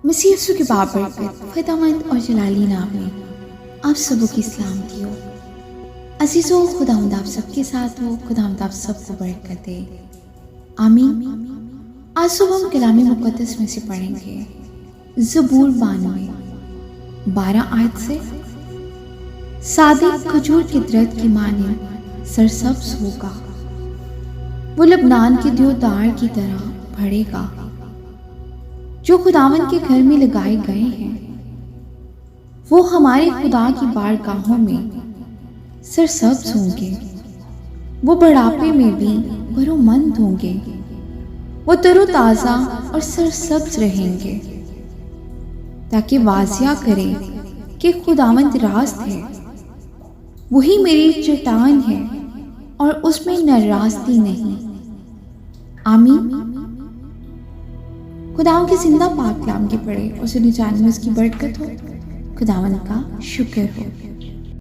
मसीह यीशु के बाबरकत खुदावंद और जलाली नाम में आप सबों की सलामती हो। अजीजों, खुदावंद आप सबके साथ हो। खुदावंद आप सबको बरकत दे, आमीन। आज सुबह हम कलाम मुक़द्दस में से पढ़ेंगे ज़बूर 92 12 आयत से। सादिक खजूर के दरख्त की माने सरसब्ज होगा, वो लबनान के देवदार की तरह बढ़ेगा जो खुदावन के घर में लगाए गए हैं। वो हमारे खुदा की बारगाहों में सरसब्ज होंगे, वो बुढ़ापे में भी बरोमंद होंगे, वो तरोताज़ा और सरसब्ज रहेंगे, ताकि वाजिया करे कि खुदावंद रास्त है। वही मेरी चट्टान है और उसमें नाराज़गी नहीं। आमीन। खुदावन की जिंदा पाक कलाम की पढ़े और सुनी जाने में उसकी बरकत हो। खुदावन का शुक्र हो।